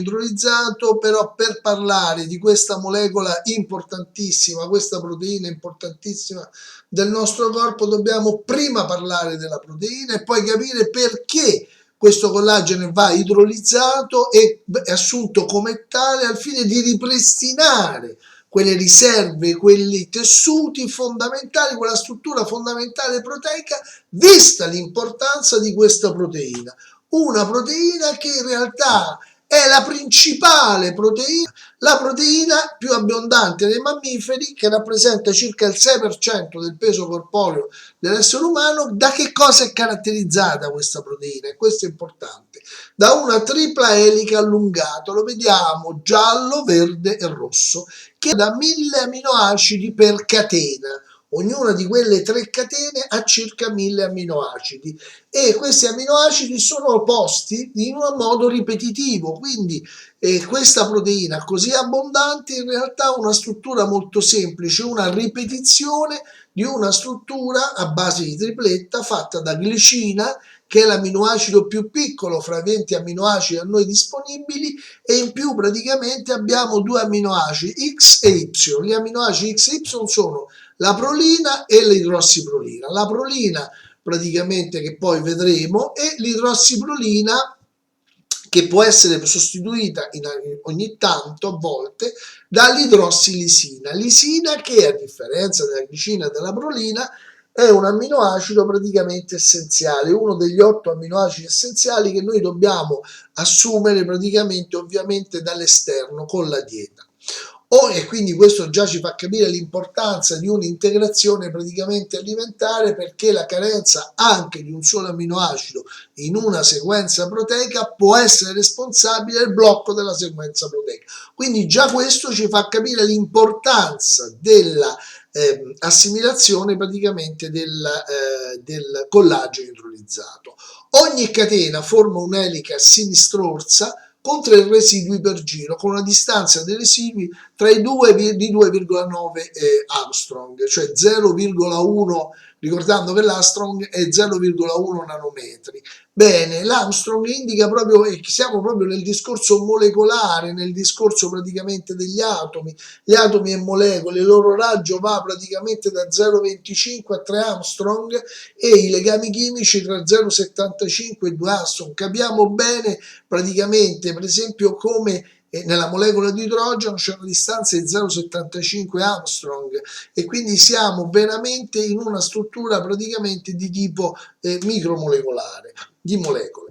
Idrolizzato, però per parlare di questa molecola importantissima, questa proteina importantissima del nostro corpo, dobbiamo prima parlare della proteina e poi capire perché questo collagene va idrolizzato e assunto come tale al fine di ripristinare quelle riserve, quei tessuti fondamentali, quella struttura fondamentale proteica, vista l'importanza di questa proteina. Una proteina che in realtà è la principale proteina, la proteina più abbondante nei mammiferi, che rappresenta circa il 6% del peso corporeo dell'essere umano. Da che cosa è caratterizzata questa proteina? E questo è importante. Da una tripla elica allungata, lo vediamo giallo, verde e rosso, che da 1000 aminoacidi per catena. Ognuna di quelle 3 catene ha circa 1000 aminoacidi e questi aminoacidi sono posti in un modo ripetitivo, quindi questa proteina così abbondante in realtà ha una struttura molto semplice, una ripetizione di una struttura a base di tripletta fatta da glicina, che è l'aminoacido più piccolo fra i 20 aminoacidi a noi disponibili, e in più praticamente abbiamo 2 aminoacidi X e Y. Gli aminoacidi X e Y sono la prolina e l'idrossiprolina. La prolina praticamente, che poi vedremo, e l'idrossiprolina, che può essere sostituita ogni tanto, a volte, dall'idrossilisina. Lisina, che a differenza della glicina e della prolina è un amminoacido praticamente essenziale, uno degli 8 amminoacidi essenziali che noi dobbiamo assumere praticamente ovviamente dall'esterno con la dieta. E quindi questo già ci fa capire l'importanza di un'integrazione praticamente alimentare, perché la carenza anche di un solo amminoacido in una sequenza proteica può essere responsabile del blocco della sequenza proteica. Quindi già questo ci fa capire l'importanza della assimilazione praticamente del collagene idrolizzato. Ogni catena forma un'elica sinistrorzia con 3 residui per giro, con una distanza dei residui tra i 2,9 Armstrong, cioè 0,1, ricordando che l'Armstrong è 0,1 nanometri. Bene, l'Armstrong indica proprio, e siamo proprio nel discorso molecolare, nel discorso praticamente degli atomi. Gli atomi e molecole, il loro raggio va praticamente da 0,25 a 3 Armstrong e i legami chimici tra 0,75 e 2 Armstrong. Capiamo bene praticamente, per esempio, come nella molecola di idrogeno c'è una distanza di 0,75 Armstrong e quindi siamo veramente in una struttura praticamente di tipo micromolecolare, di molecole.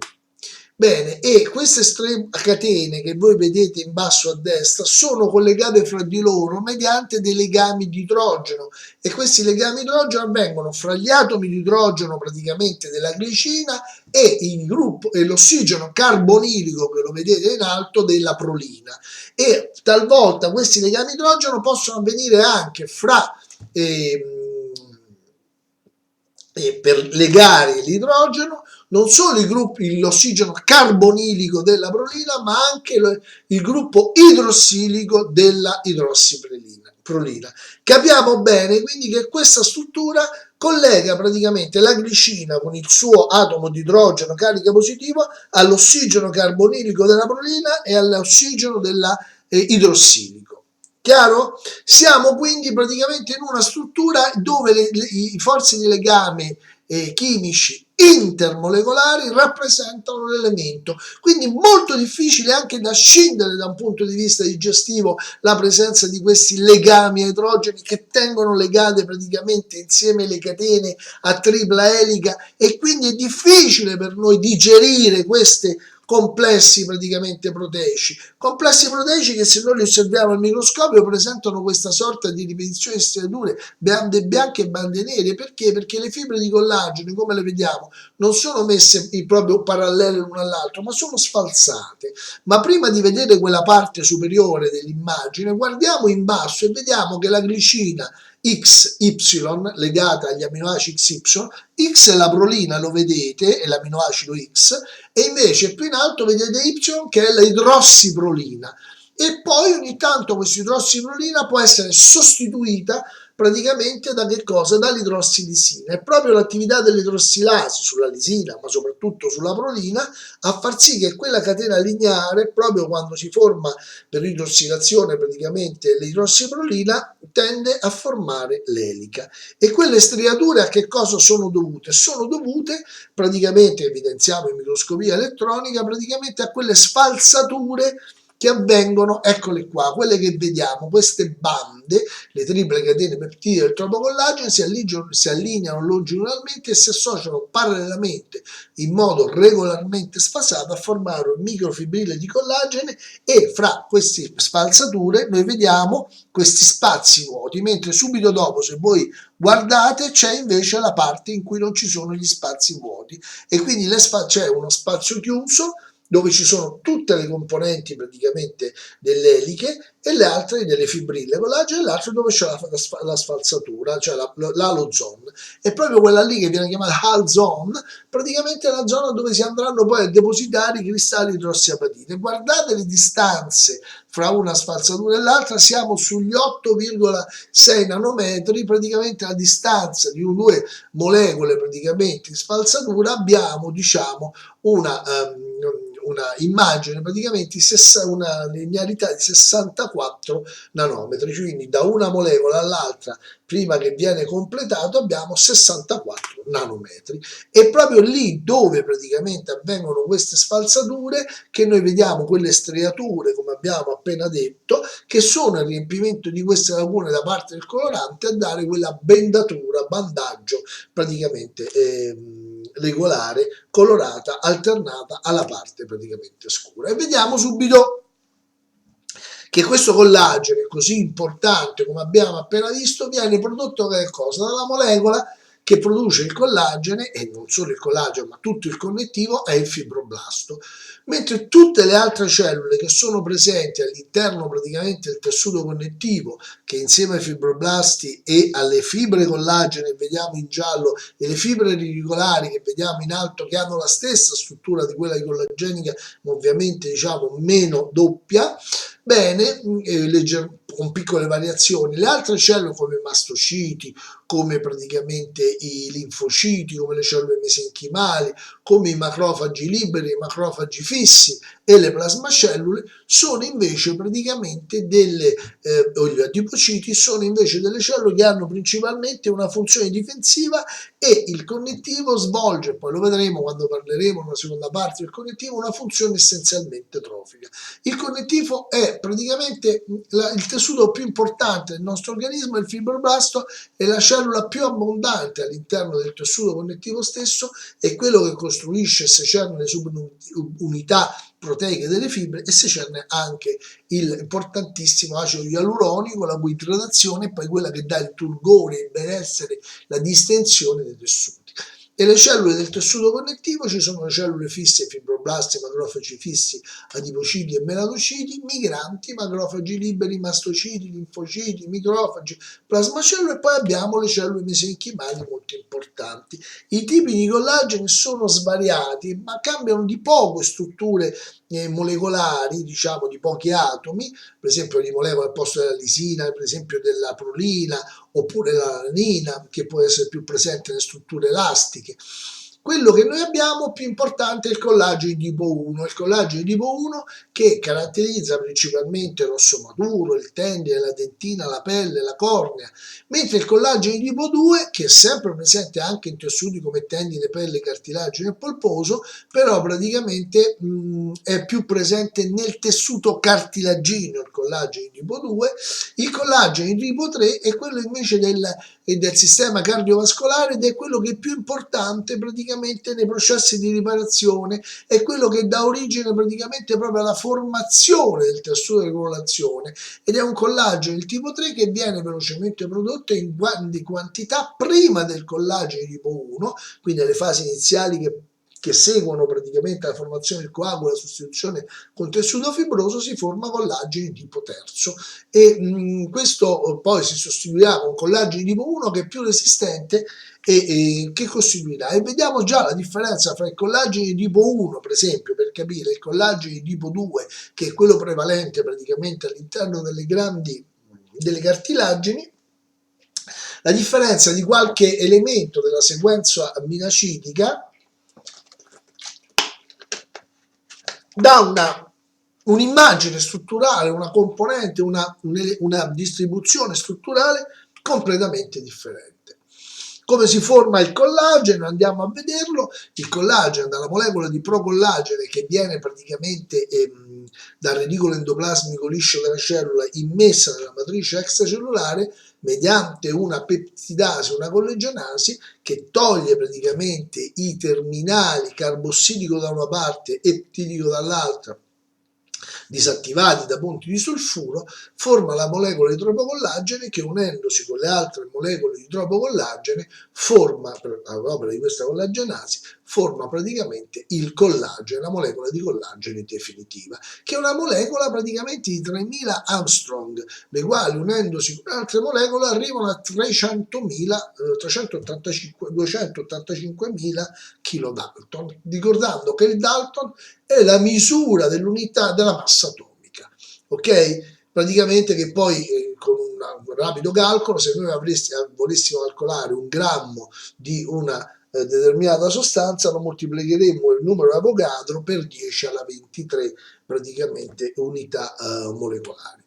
Bene, e queste 3 catene che voi vedete in basso a destra sono collegate fra di loro mediante dei legami di idrogeno, e questi legami di idrogeno avvengono fra gli atomi di idrogeno praticamente della glicina e il gruppo e l'ossigeno carbonilico, che lo vedete in alto, della prolina. E talvolta questi legami di idrogeno possono avvenire anche fra per legare l'idrogeno non solo l'ossigeno carbonilico della prolina, ma anche il gruppo idrossilico della idrossiprolina. Capiamo bene quindi che questa struttura collega praticamente la glicina con il suo atomo di idrogeno carica positiva all'ossigeno carbonilico della prolina e all'ossigeno della idrossilico. Chiaro? Siamo quindi praticamente in una struttura dove i forze di legame chimici intermolecolari rappresentano l'elemento, quindi molto difficile anche da scindere da un punto di vista digestivo la presenza di questi legami a idrogeni che tengono legate praticamente insieme le catene a tripla elica, e quindi è difficile per noi digerire queste complessi praticamente proteici che, se noi li osserviamo al microscopio, presentano questa sorta di ripetizioni di striature, bande bianche e bande nere. Perché? Perché le fibre di collagene, come le vediamo, non sono messe proprio parallele l'una all'altra, ma sono sfalsate. Ma prima di vedere quella parte superiore dell'immagine, guardiamo in basso e vediamo che la glicina XY legata agli amminoacidi XY, X è la prolina, lo vedete, è l'amminoacido X, e invece più in alto vedete Y, che è la idrossiprolina. E poi ogni tanto questa idrossiprolina può essere sostituita praticamente da che cosa? Dall'idrossilisina. È proprio l'attività dell'idrossilasi sulla lisina, ma soprattutto sulla prolina, a far sì che quella catena lineare, proprio quando si forma per idrossilazione praticamente l'idrossiprolina, tende a formare l'elica. E quelle striature a che cosa sono dovute? Sono dovute praticamente, evidenziamo in microscopia elettronica, praticamente a quelle sfalsature che avvengono, eccole qua, quelle che vediamo, queste bande, le triple catene peptide del tropocollagene si allineano longitudinalmente e si associano parallelamente in modo regolarmente sfasato a formare microfibrille di collagene, e fra queste spalzature noi vediamo questi spazi vuoti, mentre subito dopo, se voi guardate, c'è invece la parte in cui non ci sono gli spazi vuoti, e quindi c'è uno spazio chiuso dove ci sono tutte le componenti praticamente delle e le altre delle fibrille collagene, e l'altro dove c'è la sfalsatura, cioè l'halo zone. È proprio quella lì che viene chiamata halo zone, praticamente è la zona dove si andranno poi a depositare i cristalli idrossiapatite. Guardate le distanze fra una sfalsatura e l'altra, siamo sugli 8,6 nanometri, praticamente la distanza di due molecole praticamente in sfalsatura. Abbiamo, diciamo, una immagine praticamente una linearità di 64 nanometri, quindi da una molecola all'altra prima che viene completato abbiamo 64 nanometri. È proprio lì dove praticamente avvengono queste sfalsature che noi vediamo quelle striature, come abbiamo appena detto, che sono il riempimento di queste lacune da parte del colorante a dare quella bendatura, bandaggio praticamente regolare, colorata, alternata alla parte praticamente scura. E vediamo subito che questo collagene così importante, come abbiamo appena visto, viene prodotto da che cosa? Dalla molecola che produce il collagene, e non solo il collagene ma tutto il connettivo, è il fibroblasto, mentre tutte le altre cellule che sono presenti all'interno praticamente del tessuto connettivo, che insieme ai fibroblasti e alle fibre collagene che vediamo in giallo e le fibre reticolari che vediamo in alto, che hanno la stessa struttura di quella collagenica ma ovviamente diciamo meno doppia, bene, con piccole variazioni. Le altre cellule come i mastociti, come praticamente i linfociti, come le cellule mesenchimali, come i macrofagi liberi, i macrofagi fissi e le plasmacellule, sono invece praticamente o gli adipociti sono invece delle cellule che hanno principalmente una funzione difensiva, e il connettivo svolge, poi lo vedremo quando parleremo nella seconda parte del connettivo, una funzione essenzialmente trofica. Il connettivo è praticamente il tessuto più importante del nostro organismo, il fibroblasto è la cellula più abbondante all'interno del tessuto connettivo stesso, è quello che costruisce e secerne le subunità proteiche delle fibre, e secerne anche il importantissimo acido ialuronico, la cui idratazione è poi quella che dà il turgore, il benessere, la distensione dei tessuti. E le cellule del tessuto connettivo, ci sono le cellule fisse, fibroblasti, macrofagi fissi, adipociti e melanociti, migranti, macrofagi liberi, mastociti, linfociti, microfagi, plasmacellule, e poi abbiamo le cellule mesenchimali molto importanti. I tipi di collagene sono svariati, ma cambiano di poco strutture molecolari, diciamo di pochi atomi, per esempio di molecole al posto della lisina, per esempio della prolina, oppure l'alanina, che può essere più presente nelle strutture elastiche. Quello che noi abbiamo più importante è il collagene tipo 1, il collagene tipo 1 che caratterizza principalmente l'osso maturo, il tendine, la dentina, la pelle, la cornea, mentre il collagene tipo 2, che è sempre presente anche in tessuti come tendine, pelle, cartilagine e polposo, però praticamente è più presente nel tessuto cartilagineo il collagene tipo 2, il collagene tipo 3 è quello invece del sistema cardiovascolare, ed è quello che è più importante praticamente nei processi di riparazione, è quello che dà origine praticamente proprio alla formazione del tessuto di colorazione, ed è un collagene il tipo 3 che viene velocemente prodotto in grandi quantità prima del collagene tipo 1, quindi alle fasi iniziali che seguono praticamente la formazione del coagulo, la sostituzione col tessuto fibroso, si forma collagene tipo terzo, e questo poi si sostituirà con collagene tipo 1 che è più resistente e che costituirà. E vediamo già la differenza fra il collagene tipo 1, per esempio, per capire, il collagene tipo 2, che è quello prevalente praticamente all'interno delle cartilagini, La differenza di qualche elemento della sequenza aminoacidica dà un'immagine strutturale, una componente, una distribuzione strutturale completamente differente. Come si forma il collagene? Andiamo a vederlo. Il collagene, dalla molecola di procollagene che viene praticamente dal reticolo endoplasmico liscio della cellula immessa nella matrice extracellulare mediante una peptidasi, una collagenasi che toglie praticamente i terminali carbossidico da una parte e ptidico dall'altra, disattivati da punti di sulfuro, forma la molecola di tropocollagene che, unendosi con le altre molecole di tropocollagene, forma, per l'opera di questa collagenasi, forma praticamente il collagene, la molecola di collagene definitiva, che è una molecola praticamente di 3000 Armstrong, le quali unendosi con altre molecole arrivano a 285.000 kDalton, ricordando che il Dalton è la misura dell'unità della massa atomica, ok? Praticamente che poi con un rapido calcolo, se noi volessimo calcolare un grammo di una determinata sostanza, lo moltiplicheremo il numero Avogadro per 10 alla 23 praticamente unità molecolari.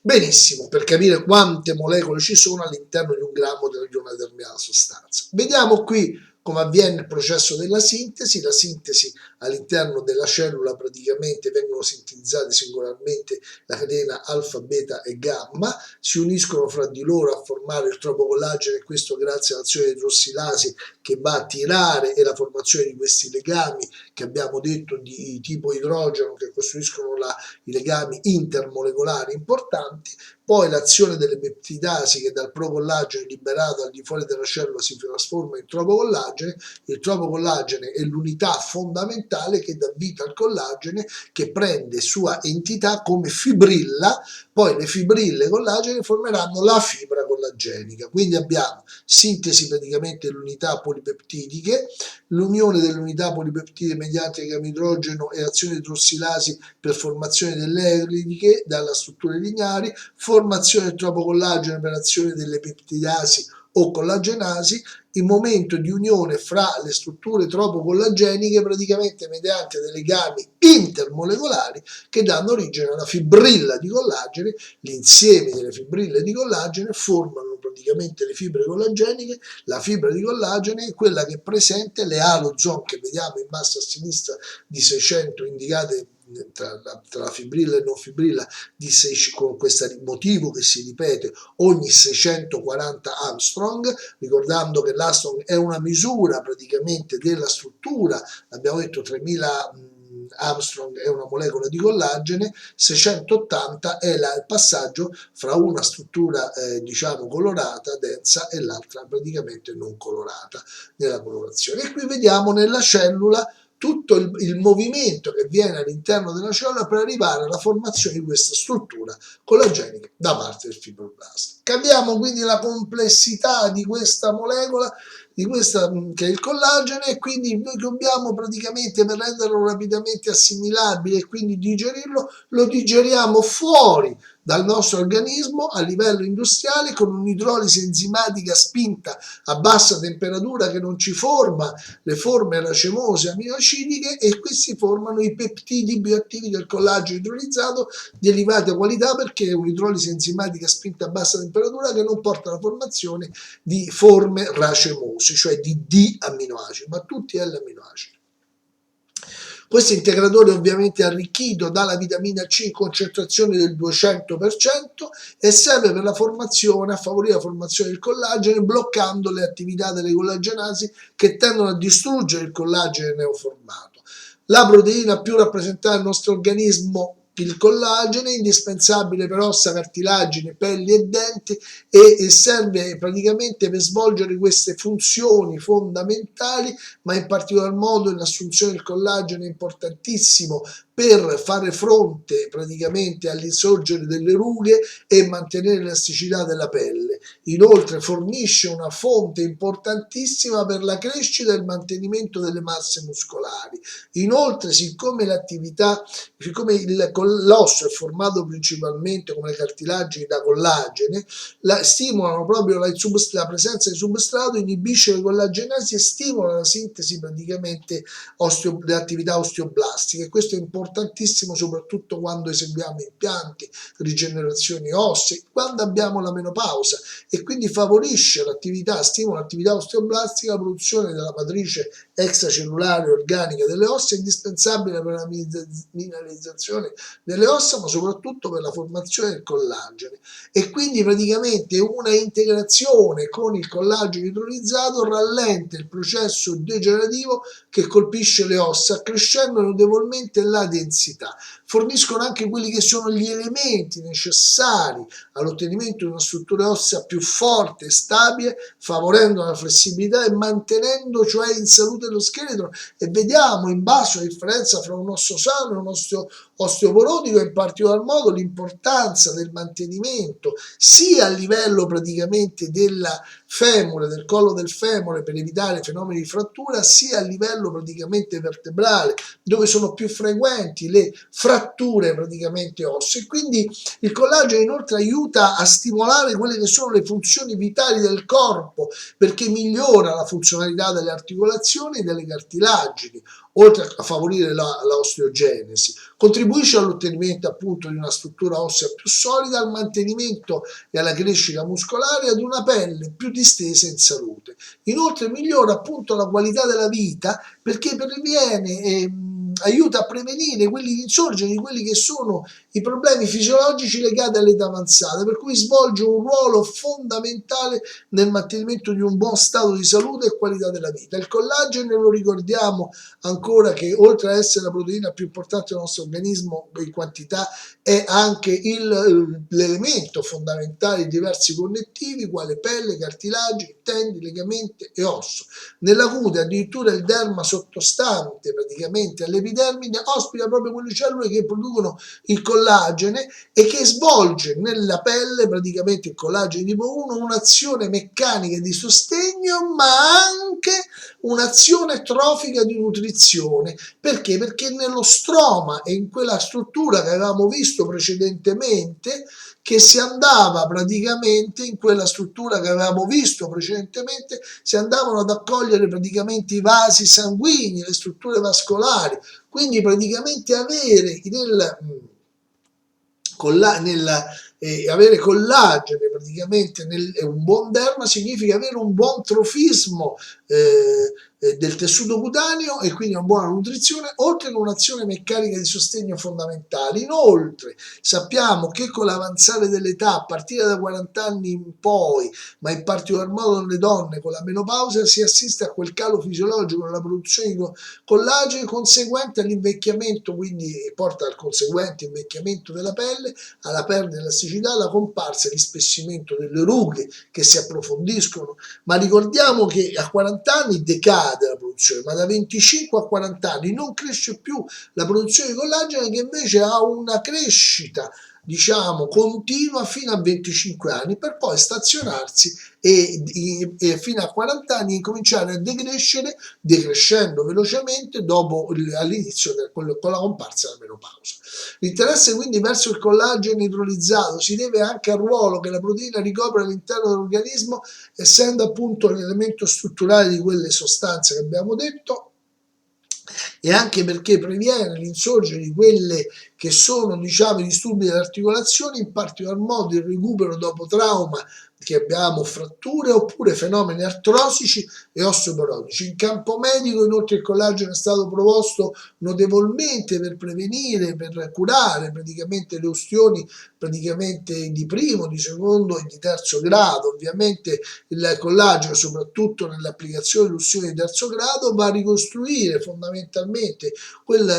Benissimo, per capire quante molecole ci sono all'interno di un grammo di una determinata sostanza. Vediamo qui come avviene il processo della sintesi. La sintesi all'interno della cellula praticamente vengono sintetizzate singolarmente la catena alfa, beta e gamma, si uniscono fra di loro a formare il tropocollagene, e questo grazie all'azione di idrossilasi che va a tirare e la formazione di questi legami che abbiamo detto di tipo idrogeno, che costruiscono i legami intermolecolari importanti. Poi l'azione delle peptidasi che dal procollagene liberato al di fuori della cellula si trasforma in tropocollagene. Il tropocollagene è l'unità fondamentale che dà vita al collagene, che prende sua entità come fibrilla. Poi le fibrille collagene formeranno la fibra collagenica. Quindi abbiamo sintesi praticamente delle unità polipeptidiche, l'unione delle unità polipeptide mediante legame idrogeno e azione di idrossilasi per formazione delle eliche dalla strutture lineari, formazione del tropocollagene per azione delle peptidasi o collagenasi, il momento di unione fra le strutture tropocollageniche praticamente mediante dei legami intermolecolari che danno origine alla fibrilla di collagene. L'insieme delle fibrille di collagene formano praticamente le fibre collageniche. La fibra di collagene è quella che presenta le halozone che vediamo in basso a sinistra di 600 indicate tra la fibrilla e non fibrilla con questo motivo che si ripete ogni 640 Armstrong, ricordando che l'Armstrong è una misura praticamente della struttura, abbiamo detto 3000 Armstrong è una molecola di collagene, 680 è il passaggio fra una struttura diciamo colorata, densa, e l'altra praticamente non colorata nella colorazione. E qui vediamo nella cellula tutto il movimento che viene all'interno della cellula per arrivare alla formazione di questa struttura collagenica da parte del fibroblasto. Capiamo quindi la complessità di questa molecola, che è il collagene, e quindi noi dobbiamo praticamente, per renderlo rapidamente assimilabile e quindi digerirlo, lo digeriamo fuori dal nostro organismo a livello industriale con un'idrolisi enzimatica spinta a bassa temperatura che non ci forma le forme racemose aminoacidiche, e qui si formano i peptidi bioattivi del collagene idrolizzato di elevata qualità, perché è un'idrolisi enzimatica spinta a bassa temperatura che non porta alla formazione di forme racemose, cioè di D-amminoacidi, ma tutti L-amminoacidi. Questo integratore ovviamente è arricchito dalla vitamina C in concentrazione del 200% e serve per la formazione, a favorire la formazione del collagene, bloccando le attività delle collagenasi che tendono a distruggere il collagene neoformato. La proteina più rappresentata nel nostro organismo, il collagene, indispensabile per ossa, cartilagini, pelli e denti, e serve praticamente per svolgere queste funzioni fondamentali, ma in particolar modo l'assunzione del collagene è importantissimo per fare fronte praticamente all'insorgere delle rughe e mantenere l'elasticità della pelle. Inoltre fornisce una fonte importantissima per la crescita e il mantenimento delle masse muscolari. Inoltre, siccome il l'osso è formato principalmente come le cartilagini da collagene, stimolano proprio la presenza di substrato, inibisce le collagenasi e stimola la sintesi praticamente delle attività osteoblastiche. Questo è importantissimo soprattutto quando eseguiamo impianti, rigenerazioni ossee, quando abbiamo la menopausa, e quindi favorisce l'attività, stimola l'attività osteoblastica, la produzione della matrice extracellulare organica delle ossa, indispensabile per la mineralizzazione delle ossa, ma soprattutto per la formazione del collagene. E quindi praticamente una integrazione con il collagene idrolizzato rallenta il processo degenerativo che colpisce le ossa, accrescendo notevolmente la densità. Forniscono anche quelli che sono gli elementi necessari all'ottenimento di una struttura ossea più forte e stabile, favorendo la flessibilità e mantenendo cioè in salute lo scheletro. E vediamo in basso la differenza fra un osso sano e un osteoporotico, e in particolar modo l'importanza del mantenimento sia a livello praticamente della femore, del collo del femore, per evitare fenomeni di frattura, sia a livello praticamente vertebrale, dove sono più frequenti le fratture praticamente ossee. Quindi il collagene inoltre aiuta a stimolare quelle che sono le funzioni vitali del corpo, perché migliora la funzionalità delle articolazioni e delle cartilagini, oltre a favorire la osteogenesi. Contribuisce all'ottenimento appunto di una struttura ossea più solida, al mantenimento e alla crescita muscolare, ad una pelle più distesa in salute. Inoltre migliora appunto la qualità della vita, perché aiuta a prevenire l'insorgere di quelli che sono i problemi fisiologici legati all'età avanzata, per cui svolge un ruolo fondamentale nel mantenimento di un buon stato di salute e qualità della vita. Il collagene, lo ricordiamo ancora, che oltre ad essere la proteina più importante del nostro organismo in quantità, è anche l'elemento fondamentale di diversi connettivi quale pelle, cartilagini, tendini, legamenti e osso. Nella cute addirittura il derma sottostante praticamente all'epidermide ospita proprio quelle cellule che producono il collagene e che svolge nella pelle praticamente il collagene tipo 1 un'azione meccanica di sostegno, ma anche un'azione trofica di nutrizione. Perché? Perché nello stroma e in quella struttura che avevamo visto precedentemente, che si andava praticamente in quella struttura che avevamo visto precedentemente, si andavano ad accogliere praticamente i vasi sanguigni, le strutture vascolari, quindi praticamente avere avere collagene praticamente un buon derma significa avere un buon trofismo del tessuto cutaneo e quindi una buona nutrizione, oltre ad un'azione meccanica di sostegno fondamentale. Inoltre sappiamo che con l'avanzare dell'età, a partire da 40 anni in poi, ma in particolar modo nelle donne con la menopausa, si assiste a quel calo fisiologico nella produzione di collagene conseguente all'invecchiamento, quindi porta al conseguente invecchiamento della pelle, alla perdita dell'elasticità, alla comparsa e l'ispessimento delle rughe che si approfondiscono. Ma ricordiamo che a 40 anni decade la produzione, ma da 25 a 40 anni non cresce più la produzione di collagene, che invece ha una crescita diciamo continua fino a 25 anni, per poi stazionarsi e fino a 40 anni incominciare a decrescere, decrescendo velocemente dopo all'inizio con la comparsa della menopausa. L'interesse quindi verso il collagene idrolizzato si deve anche al ruolo che la proteina ricopre all'interno dell'organismo, essendo appunto l'elemento strutturale di quelle sostanze che abbiamo detto, e anche perché previene l'insorgere di quelle che sono diciamo i disturbi delle articolazioni, in particolar modo il recupero dopo trauma, che abbiamo fratture oppure fenomeni artrosici e osteoporotici. In campo medico inoltre il collagene è stato proposto notevolmente per prevenire, per curare praticamente le ustioni praticamente di primo, di secondo e di terzo grado. Ovviamente il collagene, soprattutto nell'applicazione di ustioni di terzo grado, va a ricostruire fondamentalmente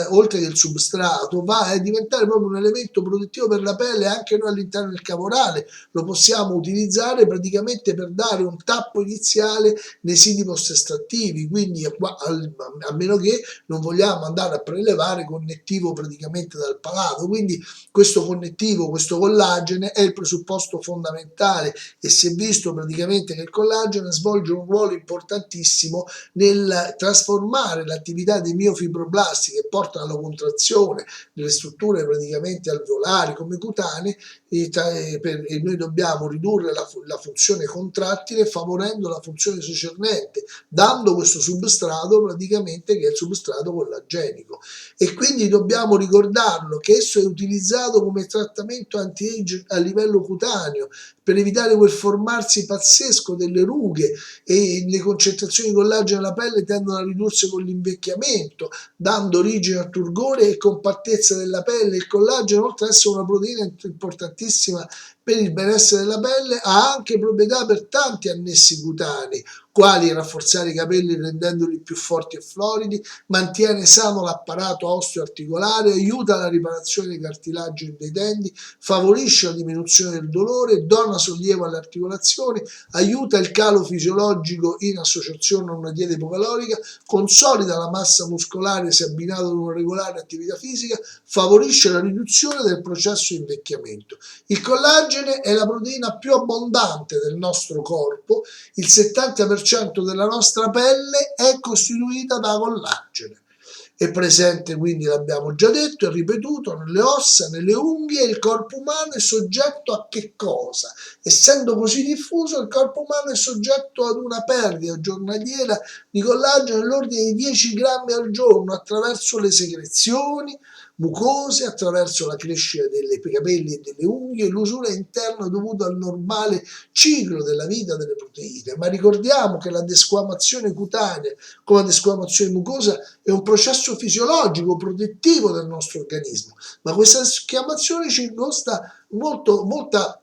oltre che il substrato, va a diventare proprio un elemento protettivo per la pelle. Anche noi all'interno del caporale lo possiamo utilizzare utilizzare praticamente per dare un tappo iniziale nei siti post-estrattivi, quindi a meno che non vogliamo andare a prelevare connettivo praticamente dal palato. Quindi questo connettivo, questo collagene è il presupposto fondamentale e si è visto praticamente che il collagene svolge un ruolo importantissimo nel trasformare l'attività dei miofibroblasti che portano alla contrazione delle strutture praticamente alveolari come cutanee e noi dobbiamo ridurre la funzione contrattile favorendo la funzione socernente, dando questo substrato praticamente che è il substrato collagenico. E quindi dobbiamo ricordarlo che esso è utilizzato come trattamento anti-age a livello cutaneo per evitare quel formarsi pazzesco delle rughe, e le concentrazioni di collagene nella pelle tendono a ridursi con l'invecchiamento, dando origine a turgore e compattezza della pelle. Il collagene, oltre ad essere una proteina importantissima per il benessere della pelle, ha anche proprietà per tanti annessi cutanei, quali rafforzare i capelli rendendoli più forti e floridi, mantiene sano l'apparato osteoarticolare, aiuta la riparazione dei cartilagi e dei denti, favorisce la diminuzione del dolore, dona sollievo alle articolazioni, aiuta il calo fisiologico in associazione a una dieta ipocalorica, consolida la massa muscolare se abbinato ad una regolare attività fisica, favorisce la riduzione del processo di invecchiamento. Il collagene è la proteina più abbondante del nostro corpo, il 70% della nostra pelle è costituita da collagene. È presente, quindi l'abbiamo già detto e ripetuto, nelle ossa, nelle unghie. Il corpo umano è soggetto a che cosa? Essendo così diffuso, il corpo umano è soggetto ad una perdita giornaliera di collagene nell'ordine di 10 grammi al giorno attraverso le secrezioni mucose, attraverso la crescita dei capelli e delle unghie, l'usura interna dovuta al normale ciclo della vita delle proteine. Ma ricordiamo che la desquamazione cutanea, come la desquamazione mucosa, è un processo fisiologico protettivo del nostro organismo, ma questa desquamazione ci costa molta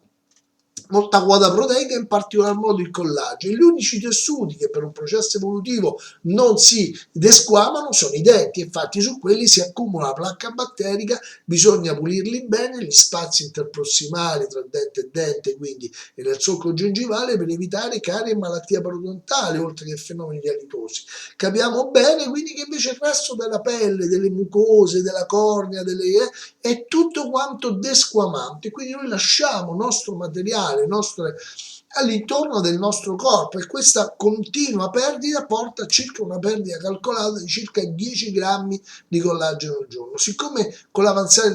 quota proteica, in particolar modo il collagene. Gli unici tessuti che per un processo evolutivo non si desquamano sono i denti, infatti su quelli si accumula la placca batterica, bisogna pulirli bene, gli spazi interprossimali tra dente e dente, quindi e nel solco gengivale, per evitare carie e malattie parodontali, oltre che fenomeni di alitosi. Capiamo bene quindi che invece il resto della pelle, delle mucose, della cornea, è tutto quanto desquamante, quindi noi lasciamo nostro materiale all'intorno del nostro corpo, e questa continua perdita porta a circa una perdita calcolata di circa 10 grammi di collagene al giorno. Siccome con l'avanzare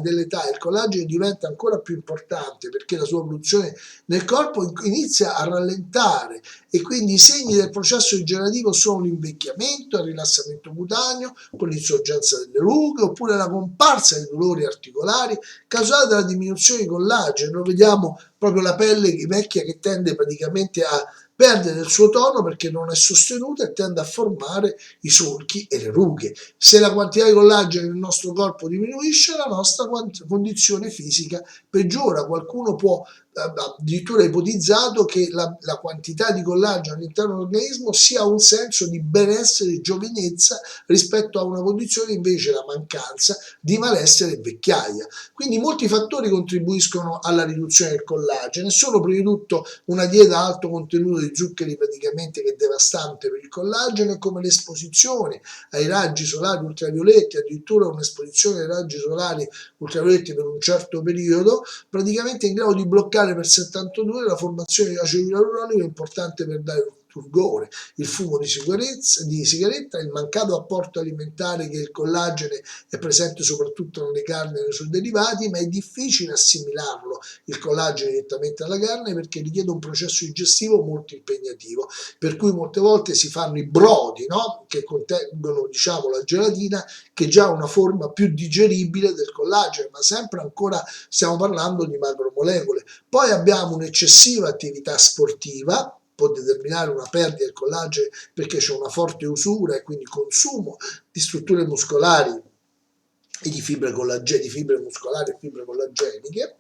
dell'età il collagene diventa ancora più importante perché la sua produzione nel corpo inizia a rallentare, e quindi i segni del processo degenerativo sono l'invecchiamento, il rilassamento cutaneo con l'insorgenza delle rughe, oppure la comparsa dei dolori articolari causati dalla diminuzione di collagene. Lo vediamo proprio la pelle vecchia che tende praticamente a perdere il suo tono perché non è sostenuta e tende a formare i solchi e le rughe. Se la quantità di collagene nel nostro corpo diminuisce, la nostra condizione fisica peggiora. Qualcuno può addirittura ipotizzato che la quantità di collagene all'interno dell'organismo sia un senso di benessere e giovinezza rispetto a una condizione invece, la mancanza di malessere e vecchiaia. Quindi molti fattori contribuiscono alla riduzione del collagene. Sono prima di tutto una dieta a alto contenuto di zuccheri praticamente che è devastante per il collagene, come l'esposizione ai raggi solari ultravioletti, addirittura un'esposizione ai raggi solari ultravioletti per un certo periodo, praticamente in grado di bloccare per 72 ore la formazione di acido ialuronico, importante per dare turgore. Il fumo di sigaretta, il mancato apporto alimentare, che il collagene è presente soprattutto nelle carni e nei suoi derivati, ma è difficile assimilarlo il collagene direttamente alla carne perché richiede un processo digestivo molto impegnativo, per cui molte volte si fanno i brodi, no? Che contengono, diciamo, la gelatina, che già ha una forma più digeribile del collagene, ma sempre ancora stiamo parlando di macromolecole. Poi abbiamo un'eccessiva attività sportiva, può determinare una perdita del collagene perché c'è una forte usura e quindi consumo di strutture muscolari e di fibre muscolari e fibre collageniche.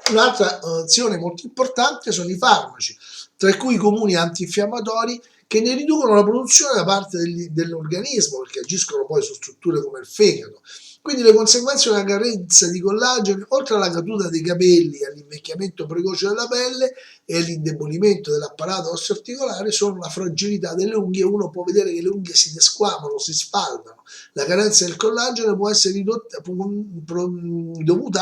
Un'altra azione molto importante sono i farmaci, tra cui i comuni antinfiammatori, che ne riducono la produzione da parte dell'organismo perché agiscono poi su strutture come il fegato. Quindi le conseguenze di una carenza di collagene, oltre alla caduta dei capelli, all'invecchiamento precoce della pelle e all'indebolimento dell'apparato osteoarticolare, sono la fragilità delle unghie. Uno può vedere che le unghie si desquamano, si sfaldano. La carenza del collagene può essere dovuta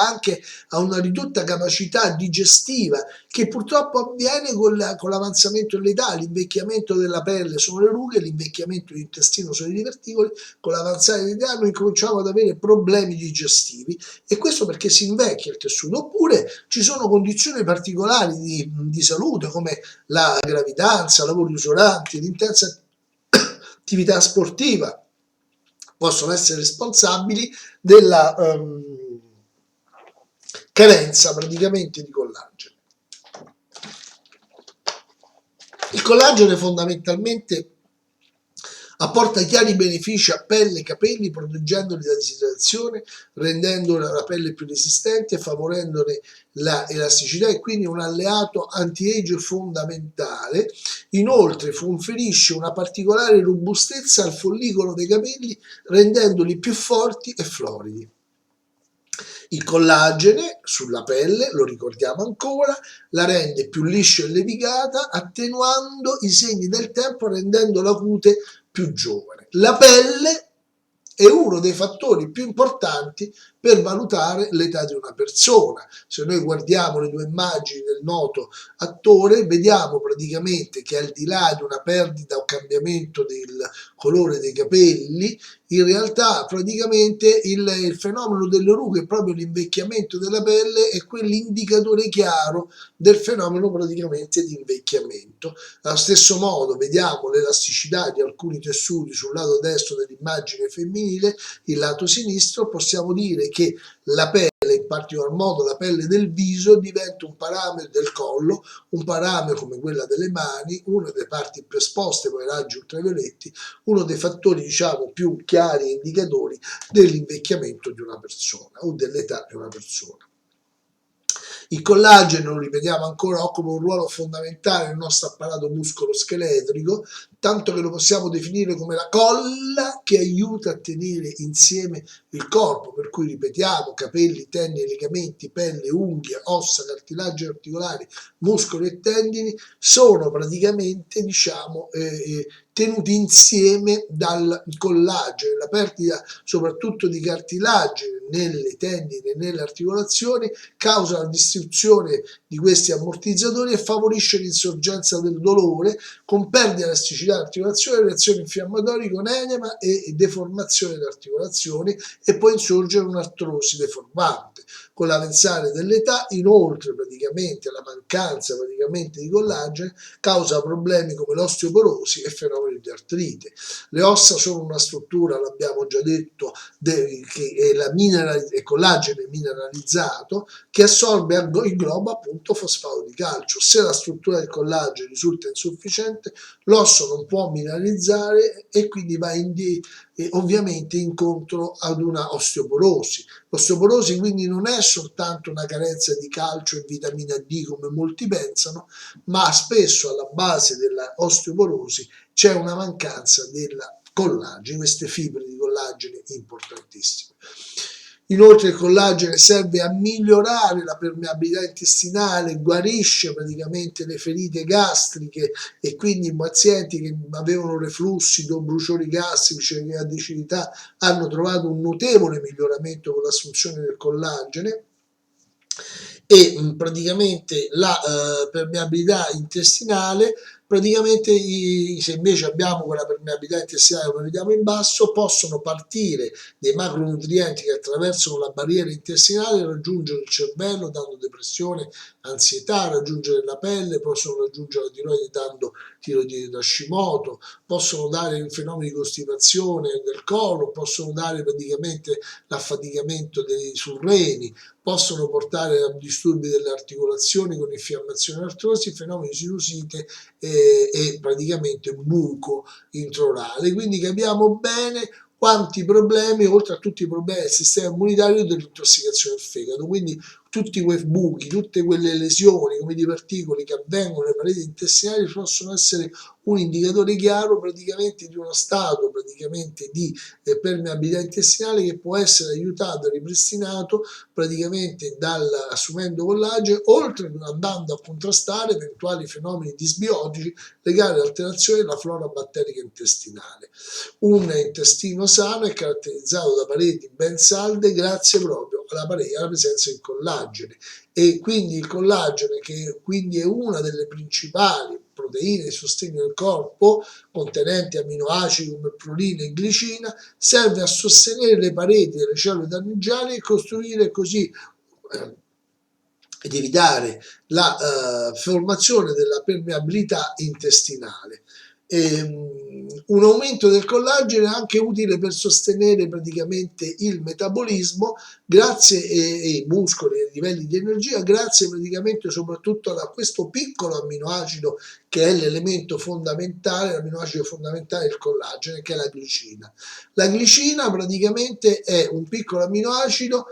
anche a una ridotta capacità digestiva, che purtroppo avviene con l'avanzamento dell'età. L'invecchiamento della pelle sono le rughe, l'invecchiamento dell'intestino sono i diverticoli. Con l'avanzare dell'età noi cominciamo ad avere problemi digestivi, e questo perché si invecchia il tessuto. Oppure ci sono condizioni particolari di salute, come la gravidanza, lavori usuranti, l'intensa attività sportiva, possono essere responsabili della carenza praticamente di collagene. Il collagene fondamentalmente apporta chiari benefici a pelle e capelli, proteggendoli da disidratazione, rendendo la pelle più resistente, favorendone la elasticità, e quindi un alleato anti-age fondamentale. Inoltre conferisce una particolare robustezza al follicolo dei capelli, rendendoli più forti e floridi. Il collagene sulla pelle, lo ricordiamo ancora, la rende più liscia e levigata, attenuando i segni del tempo, rendendo la cute più giovane. La pelle è uno dei fattori più importanti per valutare l'età di una persona. Se noi guardiamo le due immagini del noto attore, vediamo praticamente che al di là di una perdita o cambiamento del colore dei capelli, in realtà praticamente il fenomeno delle rughe, proprio l'invecchiamento della pelle, è quell'indicatore chiaro del fenomeno praticamente di invecchiamento. Allo stesso modo vediamo l'elasticità di alcuni tessuti sul lato destro dell'immagine femminile, il lato sinistro. Possiamo dire che la pelle, in particolar modo la pelle del viso, diventa un parametro del collo, un parametro come quella delle mani, una delle parti più esposte ai raggi ultravioletti, uno dei fattori diciamo più chiari e indicatori dell'invecchiamento di una persona o dell'età di una persona. Il collagene, lo ripetiamo ancora, occupa un ruolo fondamentale nel nostro apparato muscolo-scheletrico, tanto che lo possiamo definire come la colla che aiuta a tenere insieme il corpo, per cui ripetiamo: capelli, tendini, legamenti, pelle, unghie, ossa, cartilagini articolari, muscoli e tendini sono praticamente tenuti insieme dal collagene. La perdita soprattutto di cartilagine nelle tendine e nelle articolazioni causa la distruzione di questi ammortizzatori e favorisce l'insorgenza del dolore, con perdita di elasticità dell'articolazione, reazioni infiammatorie con edema e deformazione delle articolazioni, e poi insorgere un'artrosi deformante. Con l'avanzare dell'età, inoltre, praticamente la mancanza praticamente di collagene causa problemi come l'osteoporosi e fenomeni di artrite. Le ossa sono una struttura, l'abbiamo già detto, che è collagene mineralizzato, che assorbe e ingloba appunto fosfato di calcio. Se la struttura del collagene risulta insufficiente, l'osso non può mineralizzare e quindi va ovviamente incontro ad una osteoporosi. L'osteoporosi quindi non è soltanto una carenza di calcio e vitamina D come molti pensano, ma spesso alla base della osteoporosi c'è una mancanza della collagene, queste fibre di collagene importantissime. Inoltre il collagene serve a migliorare la permeabilità intestinale, guarisce praticamente le ferite gastriche, e quindi i pazienti che avevano reflussi o bruciori gastrici e acidità hanno trovato un notevole miglioramento con l'assunzione del collagene. E praticamente la permeabilità intestinale, praticamente se invece abbiamo quella permeabilità intestinale come vediamo in basso, possono partire dei macronutrienti che attraversano la barriera intestinale e raggiungere il cervello dando depressione, ansietà, raggiungere la pelle, possono raggiungere la tiroide dando tiroide da Hashimoto, possono dare fenomeni di costipazione del colon, possono dare praticamente l'affaticamento dei surreni, possono portare a disturbi delle articolazioni con infiammazione artrosi, fenomeni di sinusite e praticamente buco intraorale. Quindi capiamo bene quanti problemi, oltre a tutti i problemi del sistema immunitario, dell'intossicazione del fegato. Quindi tutti quei buchi, tutte quelle lesioni come diverticoli che avvengono nelle pareti intestinali possono essere un indicatore chiaro praticamente di uno stato praticamente di permeabilità intestinale che può essere aiutato e ripristinato praticamente assumendo collagene, oltre ad andando a contrastare eventuali fenomeni disbiotici legati all'alterazione della flora batterica intestinale. Un intestino sano è caratterizzato da pareti ben salde grazie proprio alla presenza di collagene, e quindi il collagene, che quindi è una delle principali proteine di sostegno del corpo contenenti aminoacidi come prolina e glicina, serve a sostenere le pareti delle cellule danneggiate e costruire così ed evitare la formazione della permeabilità intestinale. Un aumento del collagene è anche utile per sostenere praticamente il metabolismo grazie e i muscoli e i livelli di energia, grazie praticamente soprattutto a questo piccolo amminoacido che è l'elemento fondamentale, l'aminoacido fondamentale del collagene, che è la glicina. La glicina praticamente è un piccolo amminoacido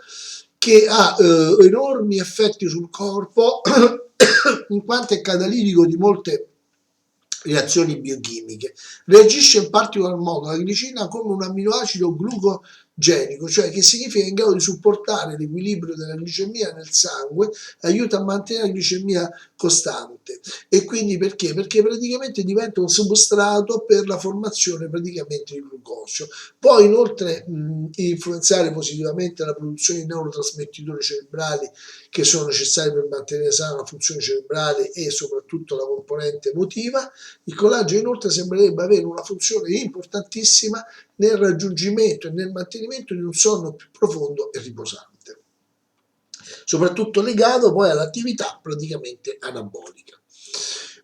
che ha enormi effetti sul corpo in quanto è catalitico di molte reazioni biochimiche. Reagisce in particolar modo la glicina come un amminoacido glucogenico, cioè che significa in grado di supportare l'equilibrio della glicemia nel sangue, aiuta a mantenere la glicemia costante. E quindi perché? Perché praticamente diventa un substrato per la formazione praticamente di glucosio. Può inoltre influenzare positivamente la produzione di neurotrasmettitori cerebrali che sono necessari per mantenere sana la funzione cerebrale e soprattutto la componente emotiva. Il collagene inoltre sembrerebbe avere una funzione importantissima nel raggiungimento e nel mantenimento di un sonno più profondo e riposante, soprattutto legato poi all'attività praticamente anabolica.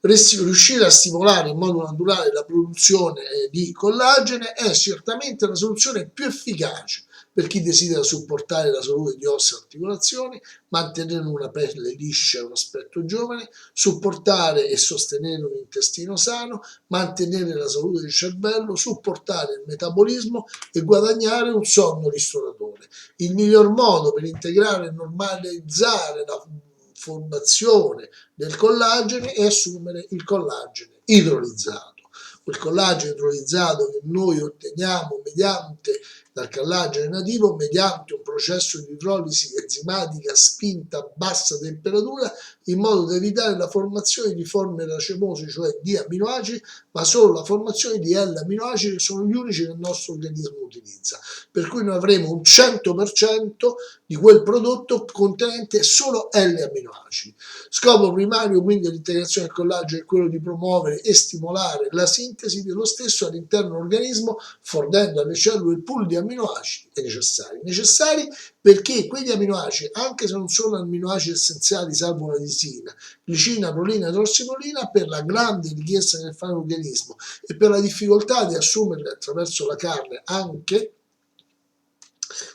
Riuscire a stimolare in modo naturale la produzione di collagene è certamente la soluzione più efficace per chi desidera supportare la salute di ossa e articolazioni, mantenere una pelle liscia e un aspetto giovane, supportare e sostenere un intestino sano, mantenere la salute del cervello, supportare il metabolismo e guadagnare un sonno ristoratore. Il miglior modo per integrare e normalizzare la formazione del collagene è assumere il collagene idrolizzato. Quel collagene idrolizzato che noi otteniamo mediante dal collagene nativo mediante un processo di idrolisi enzimatica spinta a bassa temperatura in modo da evitare la formazione di forme racemose, cioè di amminoacidi, ma solo la formazione di L-amminoacidi che sono gli unici che il nostro organismo utilizza. Per cui noi avremo un 100% di quel prodotto contenente solo L-amminoacidi. Scopo primario quindi dell'integrazione del collagene è quello di promuovere e stimolare la sintesi dello stesso all'interno dell'organismo, fornendo alle cellule il pool di amminoacidi necessari perché quegli amminoacidi, anche se non sono amminoacidi essenziali salvo la lisina, glicina, prolina e trossimolina, per la grande richiesta che ne fa l'organismo e per la difficoltà di assumerle attraverso la carne anche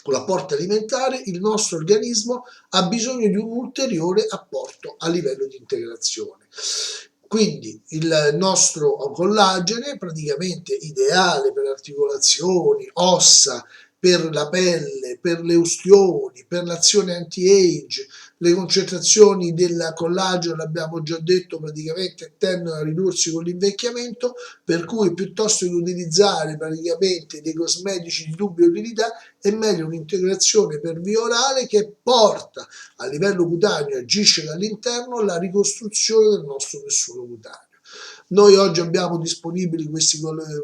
con l'apporto alimentare, il nostro organismo ha bisogno di un ulteriore apporto a livello di integrazione. Quindi il nostro collagene è praticamente ideale per articolazioni, ossa, per la pelle, per le ustioni, per l'azione anti-age. Le concentrazioni del collagene, l'abbiamo già detto, praticamente tendono a ridursi con l'invecchiamento, per cui piuttosto che utilizzare praticamente dei cosmetici di dubbia utilità è meglio un'integrazione per via orale che porta a livello cutaneo, agisce dall'interno alla ricostruzione del nostro tessuto cutaneo. Noi oggi abbiamo disponibili questi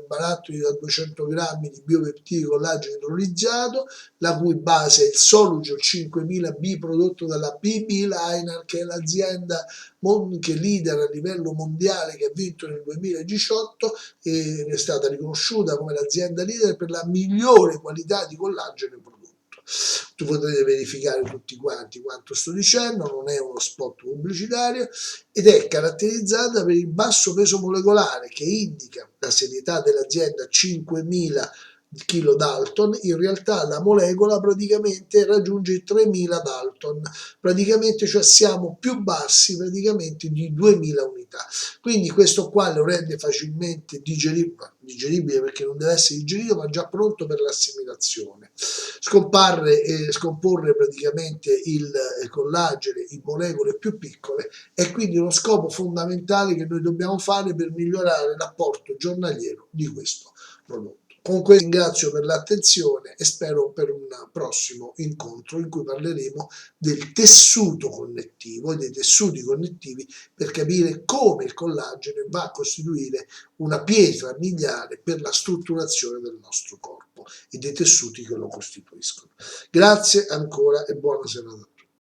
barattoli da 200 grammi di biopeptidi collagene idrolizzato, la cui base è il Solugen 5000B prodotto dalla PB Liner, che è l'azienda che leader a livello mondiale, che ha vinto nel 2018 e è stata riconosciuta come l'azienda leader per la migliore qualità di collagene prodotto. Tu potete verificare tutti quanti quanto sto dicendo, non è uno spot pubblicitario ed è caratterizzata per il basso peso molecolare che indica la serietà dell'azienda 5000 kilodalton, in realtà la molecola praticamente raggiunge i 3000 dalton, praticamente, cioè siamo più bassi praticamente di 2000 unità. Quindi questo qua lo rende facilmente digeribile perché non deve essere digerito, ma già pronto per l'assimilazione. Scomporre praticamente il collagene in molecole più piccole è quindi uno scopo fondamentale che noi dobbiamo fare per migliorare l'apporto giornaliero di questo prodotto. Con questo ringrazio per l'attenzione e spero per un prossimo incontro in cui parleremo del tessuto connettivo e dei tessuti connettivi per capire come il collagene va a costituire una pietra miliare per la strutturazione del nostro corpo e dei tessuti che lo costituiscono. Grazie ancora e buona serata.